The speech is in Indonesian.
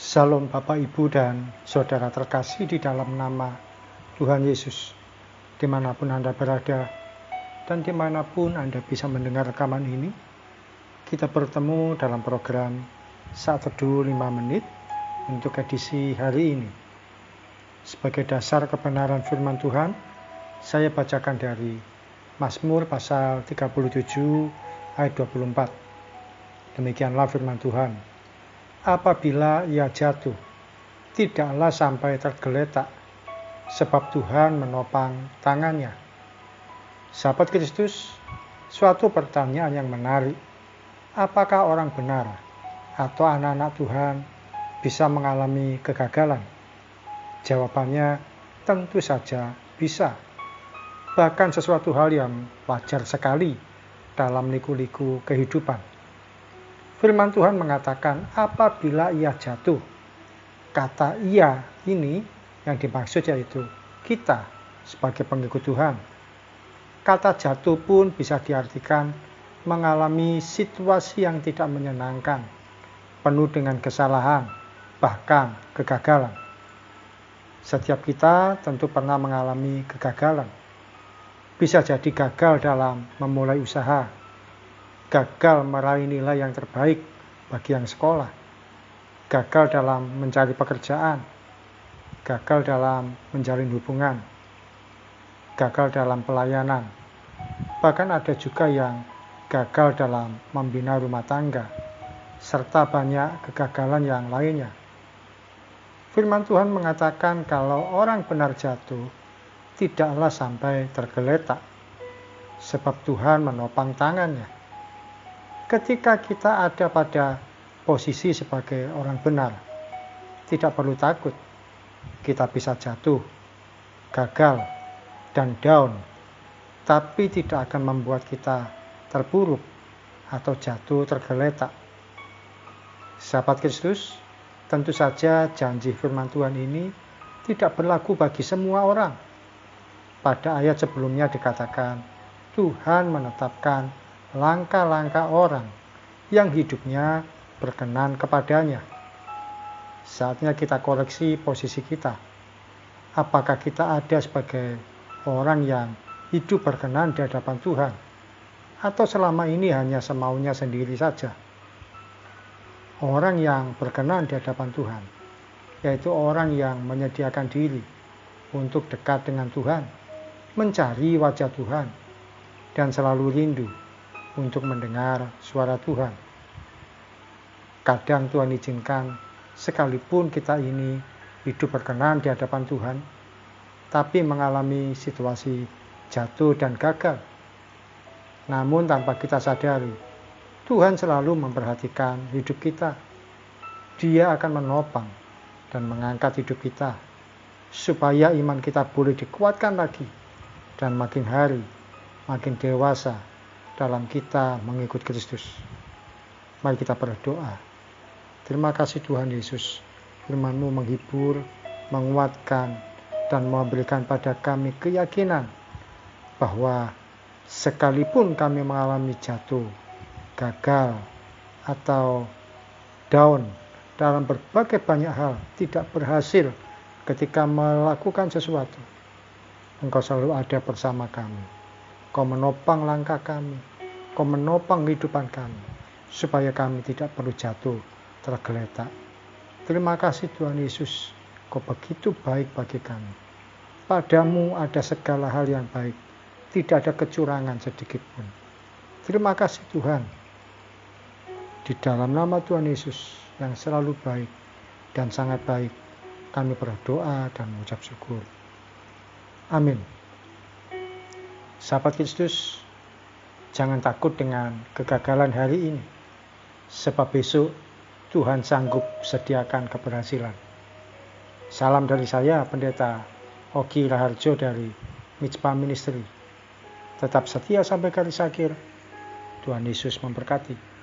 Salam Bapak, Ibu, dan Saudara terkasih di dalam nama Tuhan Yesus. Dimanapun Anda berada dan dimanapun Anda bisa mendengar rekaman ini, kita bertemu dalam program Saat Teduh 5 Menit untuk edisi hari ini. Sebagai dasar kebenaran firman Tuhan, saya bacakan dari Mazmur pasal 37 ayat 24. Demikianlah firman Tuhan. Apabila ia jatuh, tidaklah sampai tergeletak, sebab Tuhan menopang tangannya. Sahabat Kristus, suatu pertanyaan yang menarik. Apakah orang benar atau anak-anak Tuhan bisa mengalami kegagalan? Jawabannya tentu saja bisa. Bahkan sesuatu hal yang wajar sekali dalam liku-liku kehidupan. Firman Tuhan mengatakan apabila ia jatuh. Kata ia ini yang dimaksud yaitu kita sebagai pengikut Tuhan. Kata jatuh pun bisa diartikan mengalami situasi yang tidak menyenangkan, penuh dengan kesalahan, bahkan kegagalan. Setiap kita tentu pernah mengalami kegagalan. Bisa jadi gagal dalam memulai usaha, gagal meraih nilai yang terbaik bagi yang sekolah, gagal dalam mencari pekerjaan, gagal dalam menjalin hubungan, gagal dalam pelayanan. Bahkan ada juga yang gagal dalam membina rumah tangga, serta banyak kegagalan yang lainnya. Firman Tuhan mengatakan kalau orang benar jatuh, tidaklah sampai tergeletak, sebab Tuhan menopang tangannya. Ketika kita ada pada posisi sebagai orang benar, tidak perlu takut. Kita bisa jatuh, gagal, dan down, tapi tidak akan membuat kita terpuruk atau jatuh tergeletak. Sahabat Kristus, tentu saja janji firman Tuhan ini tidak berlaku bagi semua orang. Pada ayat sebelumnya dikatakan, Tuhan menetapkan langkah-langkah orang yang hidupnya berkenan kepadanya. Saatnya kita koreksi posisi kita. Apakah kita ada sebagai orang yang hidup berkenan di hadapan Tuhan? Atau selama ini hanya semaunya sendiri saja? Orang yang berkenan di hadapan Tuhan, yaitu orang yang menyediakan diri untuk dekat dengan Tuhan, mencari wajah Tuhan, dan selalu rindu untuk mendengar suara Tuhan. Kadang Tuhan izinkan sekalipun kita ini hidup berkenan di hadapan Tuhan, tapi mengalami situasi jatuh dan gagal. Namun tanpa kita sadari, Tuhan selalu memperhatikan hidup kita. Dia akan menopang dan mengangkat hidup kita, supaya iman kita boleh dikuatkan lagi, dan makin hari, makin dewasa, dalam kita mengikut Kristus. Mari kita berdoa. Terima kasih Tuhan Yesus, firman-Mu menghibur, menguatkan, dan memberikan pada kami keyakinan bahwa sekalipun kami mengalami jatuh, gagal, atau down dalam berbagai banyak hal, tidak berhasil ketika melakukan sesuatu, Engkau selalu ada bersama kami. Kau menopang langkah kami, Kau menopang kehidupan kami, supaya kami tidak perlu jatuh tergeletak. Terima kasih Tuhan Yesus, Kau begitu baik bagi kami. Padamu ada segala hal yang baik, tidak ada kecurangan sedikit pun. Terima kasih Tuhan. Di dalam nama Tuhan Yesus yang selalu baik dan sangat baik, kami berdoa dan mengucap syukur. Amin. Sahabat Kristus, jangan takut dengan kegagalan hari ini, sebab besok Tuhan sanggup sediakan keberhasilan. Salam dari saya, Pendeta Ogi Raharjo dari Mitspa Ministry. Tetap setia sampai garis akhir. Tuhan Yesus memberkati.